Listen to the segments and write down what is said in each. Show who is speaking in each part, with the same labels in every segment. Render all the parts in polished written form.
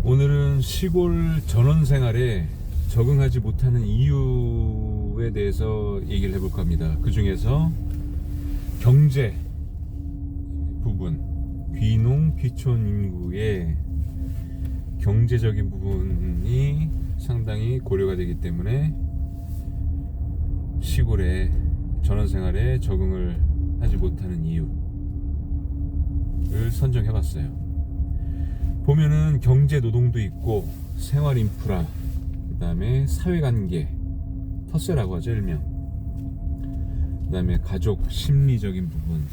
Speaker 1: 오늘은 시골 전원 생활에 적응하지 못하는 이유에 대해서 얘기를 해볼까 합니다. 그 중에서 경제 부분, 귀농, 귀촌 인구의 경제적인 부분이 상당히 고려가 되기 때문에 시골의 전원 생활에 적응을 하지 못하는 이유를 선정해 봤어요. 보면은 경제 노동도 있고 생활 인프라, 그 다음에 사회관계, 터세라고 하죠, 일명. 그 다음에 가족 심리적인 부분,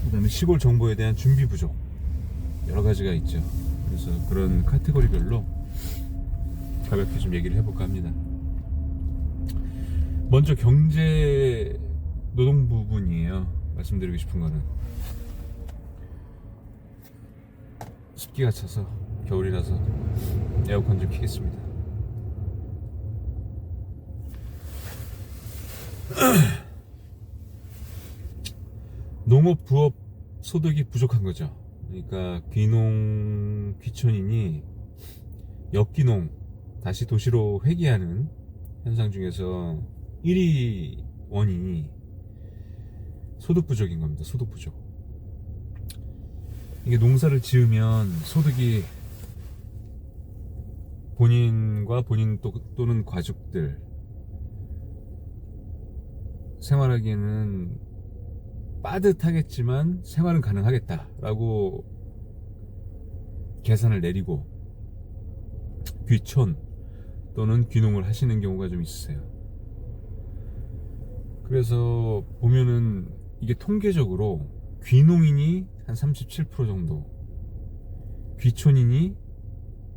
Speaker 1: 그 다음에 시골 정보에 대한 준비 부족, 여러 가지가 있죠. 그래서 그런 카테고리별로 가볍게 좀 얘기를 해볼까 합니다. 먼저 경제 노동 부분이에요. 말씀드리고 싶은 거는 습기가 차서 겨울이라서 에어컨 좀 켜겠습니다. 농업 부업 소득이 부족한 거죠. 그러니까 귀농 귀촌인이 역귀농 다시 도시로 회귀하는 현상 중에서 1위 원인이 소득 부족인 겁니다. 소득 부족. 이게 농사를 지으면 소득이 본인과 본인 또는 가족들 생활하기에는 빠듯하겠지만 생활은 가능하겠다라고 계산을 내리고 귀촌 또는 귀농을 하시는 경우가 좀 있으세요. 그래서 보면은 이게 통계적으로 귀농인이 한 37% 정도, 귀촌인이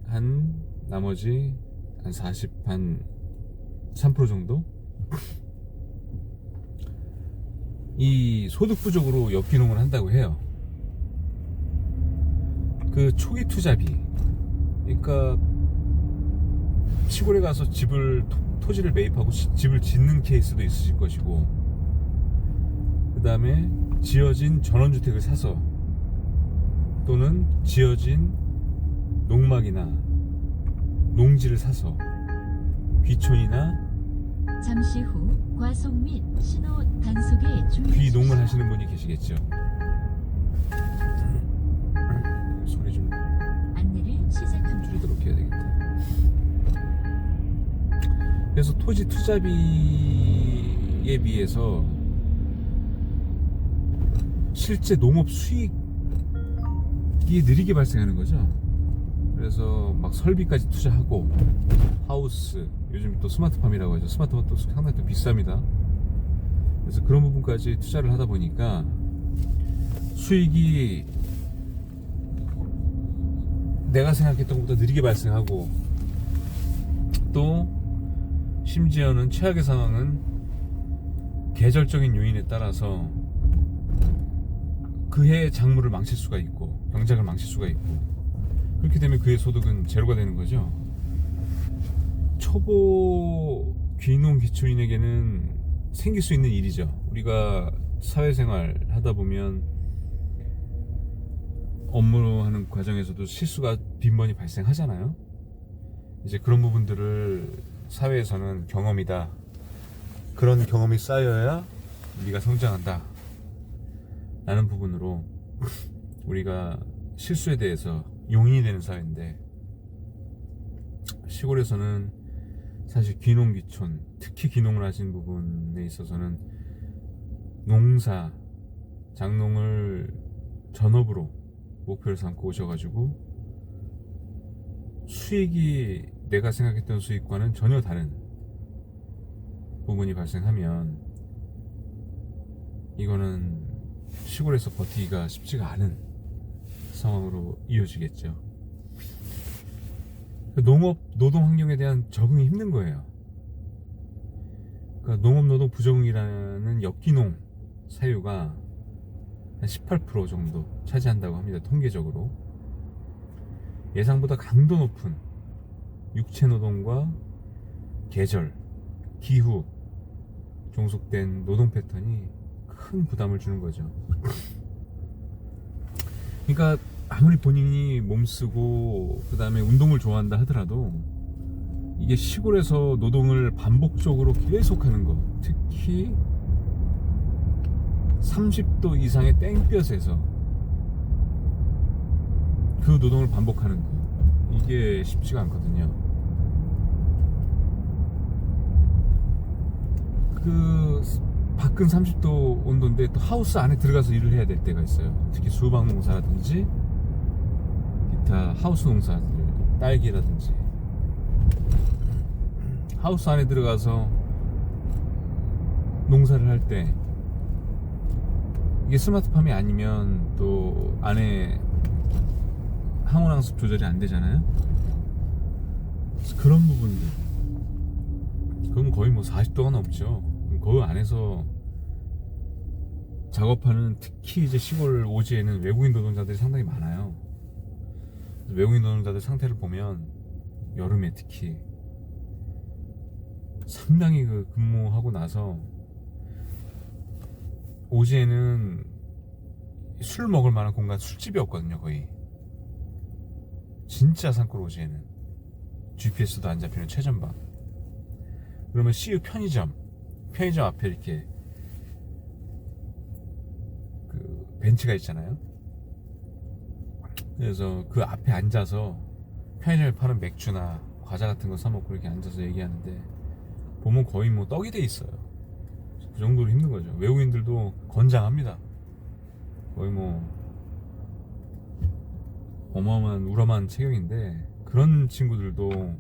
Speaker 1: 한 나머지 한 3% 정도 이 소득 부족으로 역귀농을 한다고 해요. 그 초기 투자비, 그러니까 시골에 가서 토지를 매입하고 집을 짓는 케이스도 있으실 것이고, 그 다음에 지어진 전원주택을 사서 또는 지어진 농막이나 농지를 사서 귀촌이나
Speaker 2: 잠시 후 과속 및 신호 단속에 주의하십시오.
Speaker 1: 귀농을 하시는 분이 계시겠죠. 소리 좀
Speaker 2: 안내를 시작합니다.
Speaker 1: 줄이도록 해야 되겠다. 그래서 토지 투자비에 비해서 실제 농업 수익이 느리게 발생하는 거죠. 그래서 막 설비까지 투자하고 하우스, 요즘 또 스마트팜이라고 하죠. 스마트팜도 상당히 또 비쌉니다. 그래서 그런 부분까지 투자를 하다 보니까 수익이 내가 생각했던 것보다 느리게 발생하고, 또 심지어는 최악의 상황은 계절적인 요인에 따라서 그해 작물을 망칠 수가 있고 경작을 망칠 수가 있고, 그렇게 되면 그의 소득은 제로가 되는 거죠. 초보 귀농 귀촌인에게는 생길 수 있는 일이죠. 우리가 사회생활 하다 보면 업무하는 과정에서도 실수가 빈번히 발생하잖아요. 이제 그런 부분들을 사회에서는 경험이다, 그런 경험이 쌓여야 네가 성장한다 라는 부분으로 우리가 실수에 대해서 용인이 되는 사회인데, 시골에서는 사실 귀농 귀촌, 특히 귀농을 하신 부분에 있어서는 농사, 장농을 전업으로 목표를 삼고 오셔가지고 수익이 내가 생각했던 수익과는 전혀 다른 부분이 발생하면 이거는 시골에서 버티기가 쉽지가 않은 상황으로 이어지겠죠. 농업 노동 환경에 대한 적응이 힘든 거예요. 그러니까 농업 노동 부적응이라는 역귀농 사유가 한 18% 정도 차지한다고 합니다. 통계적으로. 예상보다 강도 높은 육체 노동과 계절, 기후, 종속된 노동 패턴이 큰 부담을 주는 거죠. 그러니까 아무리 본인이 몸쓰고 그 다음에 운동을 좋아한다 하더라도 이게 시골에서 노동을 반복적으로 계속하는 거, 특히 30도 이상의 땡볕에서 그 노동을 반복하는 거, 이게 쉽지가 않거든요. 그 밖은 30도 온도인데 또 하우스 안에 들어가서 일을 해야 될 때가 있어요. 특히 수박 농사라든지 기타 하우스 농사들, 딸기라든지 하우스 안에 들어가서 농사를 할 때 이게 스마트팜이 아니면 또 안에 항온항습 조절이 안 되잖아요. 그래서 그런 부분들, 그럼 거의 뭐 40도가 넘죠. 그 안에서 작업하는, 특히 이제 시골 오지에는 외국인 노동자들이 상당히 많아요. 외국인 노동자들 상태를 보면 여름에 특히 상당히 그 근무하고 나서 오지에는 술 먹을 만한 공간, 술집이 없거든요. 거의 진짜 산골 오지에는 GPS도 안 잡히는 최전방. 그러면 CU 편의점 앞에 이렇게 그 벤치가 있잖아요. 그래서 그 앞에 앉아서 편의점에 파는 맥주나 과자 같은 거 사 먹고 이렇게 앉아서 얘기하는데 보면 거의 뭐 떡이 돼 있어요. 그 정도로 힘든 거죠. 외국인들도 건장합니다. 거의 뭐 어마어마한 우람한 체격인데 그런 친구들도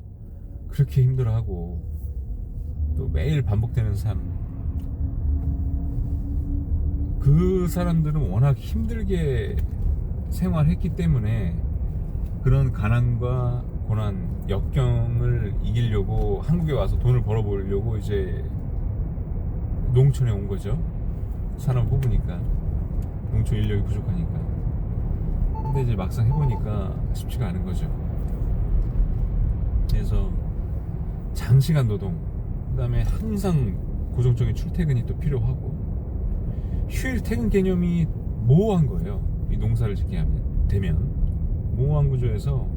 Speaker 1: 그렇게 힘들어하고 또 매일 반복되는 삶, 그 사람들은 워낙 힘들게 생활했기 때문에 그런 가난과 고난, 역경을 이기려고 한국에 와서 돈을 벌어보려고 이제 농촌에 온 거죠. 사람 뽑으니까, 농촌 인력이 부족하니까. 근데 이제 막상 해보니까 쉽지가 않은 거죠. 그래서 장시간 노동, 그 다음에 항상 고정적인 출퇴근이 또 필요하고, 휴일 퇴근 개념이 모호한 거예요. 이 농사를 짓게 되면 모호한 구조에서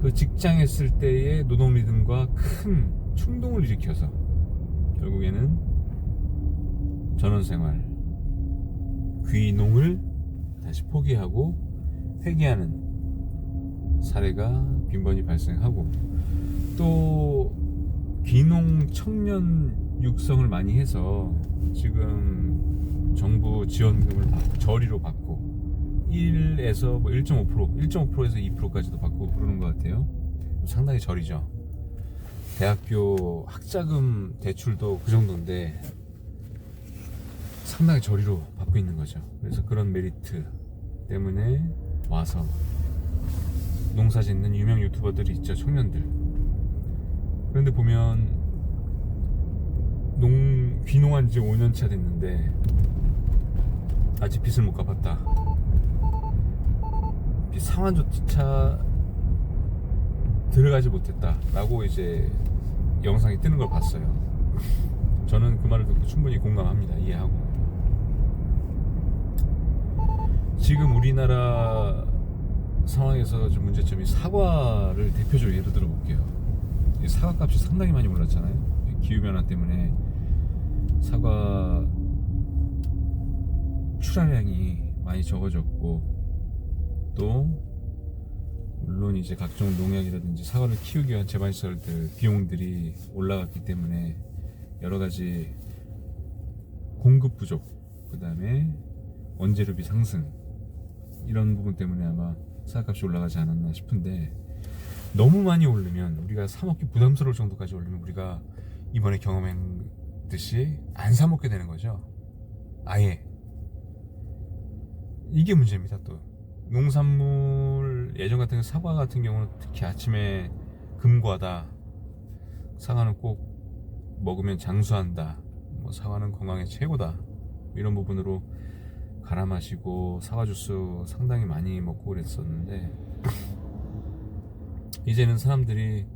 Speaker 1: 그 직장에 있을 때의 노동 리듬과 큰 충동을 일으켜서 결국에는 전원생활, 귀농을 다시 포기하고 회귀하는 사례가 빈번히 발생하고, 또 귀농 청년 육성을 많이 해서 지금 정부 지원금을 받고 저리로 받고 1에서 뭐 1.5%에서 2%까지도 받고 그러는 것 같아요. 상당히 저리죠. 대학교 학자금 대출도 그 정도인데 상당히 저리로 받고 있는 거죠. 그래서 그런 메리트 때문에 와서 농사 짓는 유명 유튜버들이 있죠. 청년들. 그런데 보면 귀농한 지 5년차 됐는데 아직 빚을 못 갚았다, 상환조차 들어가지 못했다 라고 이제 영상이 뜨는 걸 봤어요. 저는 그 말을 듣고 충분히 공감합니다. 이해하고. 지금 우리나라 상황에서 좀 문제점이, 사과를 대표적으로 예로 들어 볼게요. 사과 값이 상당히 많이 올랐잖아요. 기후변화 때문에 사과 출하량이 많이 적어졌고, 또 물론 이제 각종 농약이라든지 사과를 키우기 위한 제반시설들 비용들이 올라갔기 때문에 여러가지 공급 부족, 그 다음에 원재료비 상승, 이런 부분 때문에 아마 사과값이 올라가지 않았나 싶은데, 너무 많이 오르면, 우리가 사 먹기 부담스러울 정도까지 오르면 우리가 이번에 경험했듯이 안 사 먹게 되는 거죠. 아예. 이게 문제입니다. 또 농산물, 예전 같은 사과 같은 경우는 특히 아침에 금과다, 사과는 꼭 먹으면 장수한다, 뭐 사과는 건강에 최고다, 이런 부분으로 갈아 마시고 사과 주스 상당히 많이 먹고 그랬었는데 이제는 사람들이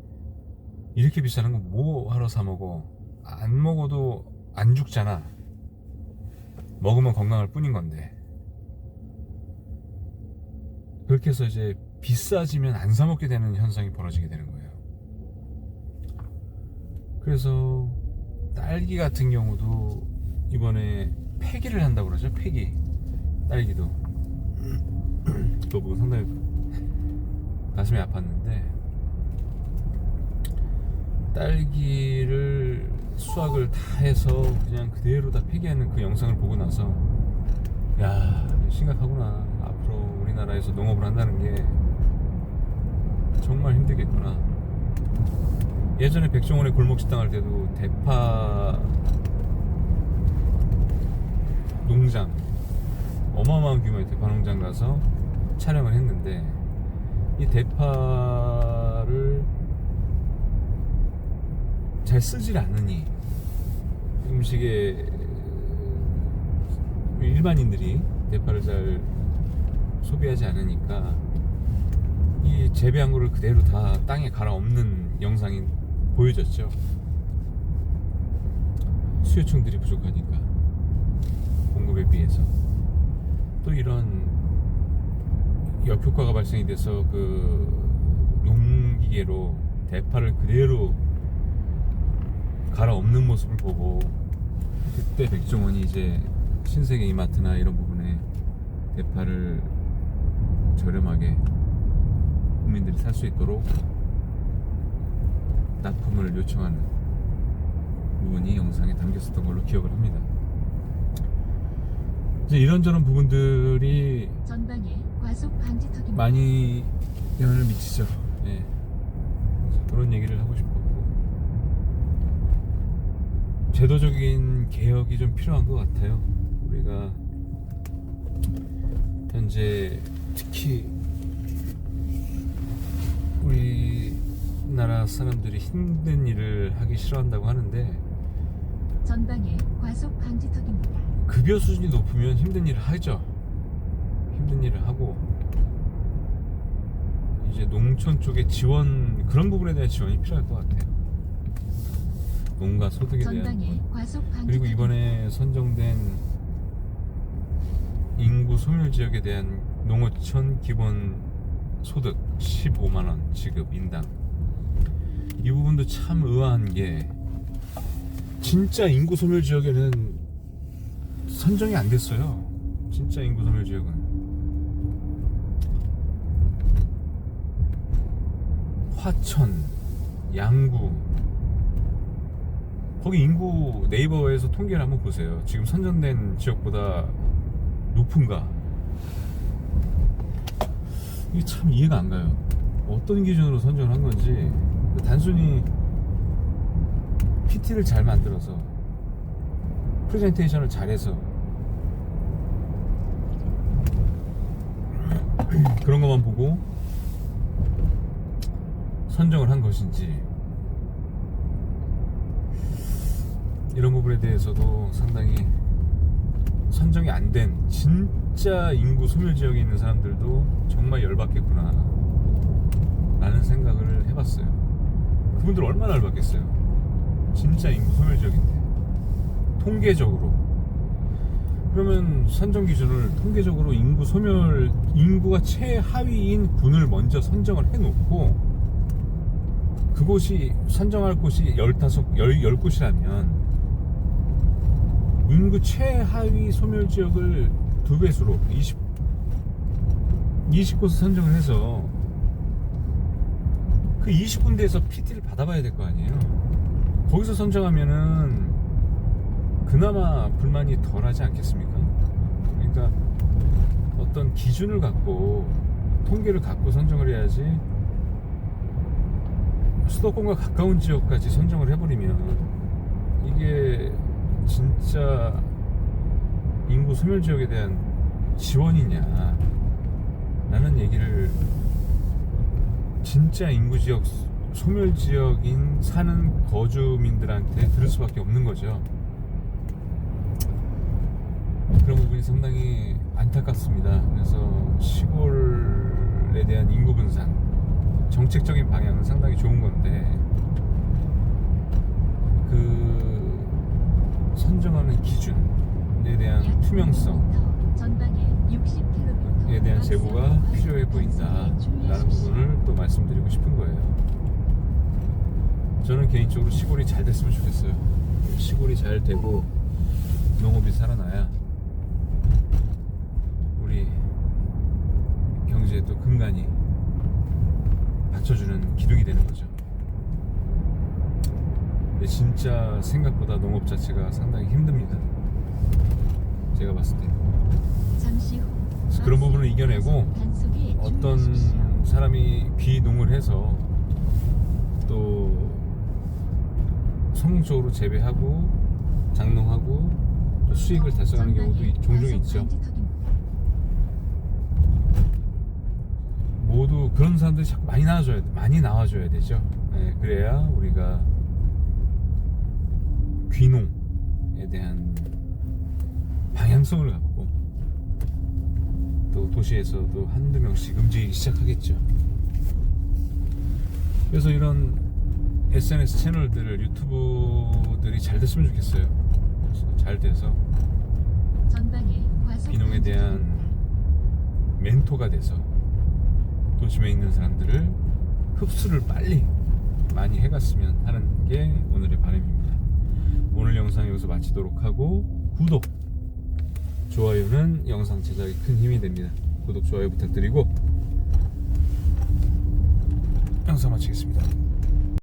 Speaker 1: 이렇게 비싸는 거 뭐 하러 사 먹어, 안 먹어도 안 죽잖아, 먹으면 건강할 뿐인 건데 그렇게 해서 이제 비싸지면 안 사 먹게 되는 현상이 벌어지게 되는 거예요. 그래서 딸기 같은 경우도 이번에 폐기를 한다고 그러죠. 폐기. 딸기도 그거 보고 상당히 가슴이 아팠는데, 딸기를 수확을 다 해서 그냥 그대로 다 폐기하는 그 영상을 보고 나서, 야, 심각하구나. 앞으로 우리나라에서 농업을 한다는 게 정말 힘들겠구나. 예전에 백종원의 골목식당 할 때도 대파 농장, 어마어마한 규모의 대파 농장 가서 촬영을 했는데, 이 대파를 잘 쓰질 않으니 음식에 일반인들이 대파를 잘 소비하지 않으니까 이 재배한 거를 그대로 다 땅에 갈아엎는 영상이 보여졌죠. 수요층들이 부족하니까, 공급에 비해서. 또 이런 역효과가 발생이 돼서 그 농기계로 대파를 그대로 갈아엎는 모습을 보고, 그때 백종원이 이제 신세계 이마트나 이런 부분에 대파를 저렴하게 국민들이 살 수 있도록 납품을 요청하는 부분이 영상에 담겼었던 걸로 기억을 합니다. 이제 이런저런 부분들이
Speaker 2: 전방에 과속 방지턱입니다.
Speaker 1: 많이 영향을 미치죠. 예. 그런 얘기를 하고 싶었고, 제도적인 개혁이 좀 필요한 것 같아요. 우리가 현재 특히 우리나라 사람들이 힘든 일을 하기 싫어한다고 하는데,
Speaker 2: 전방에 과속 방지턱입니다.
Speaker 1: 급여 수준이 높으면 힘든 일을 하죠. 힘든 일을 하고, 이제 농촌 쪽에 지원, 그런 부분에 대한 지원이 필요할 것 같아요. 농가 소득에 대한
Speaker 2: 전방에
Speaker 1: 부분.
Speaker 2: 과속 방지턱.
Speaker 1: 그리고 이번에 선정된 인구 소멸 지역에 대한 농어촌 기본 소득 15만 원 지급 인당, 이 부분도 참 의아한 게, 진짜 인구 소멸 지역에는 선정이 안 됐어요. 진짜 인구 소멸 지역은 화천, 양구, 거기 인구 네이버에서 통계를 한번 보세요. 지금 선정된 지역보다 높은가? 이게 참 이해가 안 가요. 어떤 기준으로 선정을 한 건지. 단순히 PT를 잘 만들어서, 프레젠테이션을 잘해서 그런 것만 보고 선정을 한 것인지, 이런 부분에 대해서도 상당히 선정이 안 된 진짜 인구 소멸 지역에 있는 사람들도 정말 열받겠구나 라는 생각을 해봤어요. 그분들 얼마나 열받겠어요. 진짜 인구 소멸 지역인데, 통계적으로. 그러면 선정 기준을 통계적으로 인구 소멸, 인구가 최하위인 군을 먼저 선정을 해놓고, 그곳이 선정할 곳이 10곳이라면 인구 최하위 소멸 지역을 2배수로 20곳을 선정을 해서 그 20군데에서 PT를 받아봐야 될 거 아니에요. 거기서 선정하면은 그나마 불만이 덜하지 않겠습니까? 그러니까 어떤 기준을 갖고, 통계를 갖고 선정을 해야지, 수도권과 가까운 지역까지 선정을 해버리면 이게 진짜 인구 소멸 지역에 대한 지원이냐 라는 얘기를, 진짜 인구 지역, 소멸 지역인 사는 거주민들한테 들을 수밖에 없는 거죠. 그런 부분이 상당히 안타깝습니다. 그래서 시골에 대한 인구 분산, 정책적인 방향은 상당히 좋은 건데, 그 선정하는 기준에 대한 투명성,
Speaker 2: 전방에 60km
Speaker 1: 시골에 대한 제보가 필요해 보인다 라는 부분을 또 말씀드리고 싶은 거예요. 저는 개인적으로 시골이 잘 됐으면 좋겠어요. 시골이 잘 되고 농업이 살아나야 우리 경제에 또 근간이 받쳐주는 기둥이 되는 거죠. 근데 진짜 생각보다 농업 자체가 상당히 힘듭니다. 제가 봤을 때.
Speaker 2: 잠시 후
Speaker 1: 그래서 그런 부분을 이겨내고
Speaker 2: 단속에
Speaker 1: 어떤
Speaker 2: 주의하십시오.
Speaker 1: 사람이 비농을 해서 또 성공적으로 재배하고 장농하고 또 수익을 달성하는 경우도 종종 있죠. 모두 그런 사람들이 자꾸 많이 나와줘야 되죠. 네, 그래야 우리가 귀농에 대한 방향성을 갖고 또 도시에서도 한두 명씩 움직이기 시작하겠죠. 그래서 이런 SNS 채널들을, 유튜브들이 잘 됐으면 좋겠어요. 그래서 잘 돼서
Speaker 2: 전방에 과속
Speaker 1: 비농에 대한 멘토가 돼서 도심에 있는 사람들을 흡수를 빨리 많이 해갔으면 하는 게 오늘의 바람입니다. 오늘 영상 여기서 마치도록 하고, 구독, 좋아요는 영상 제작에 큰 힘이 됩니다. 구독, 좋아요 부탁드리고 영상 마치겠습니다.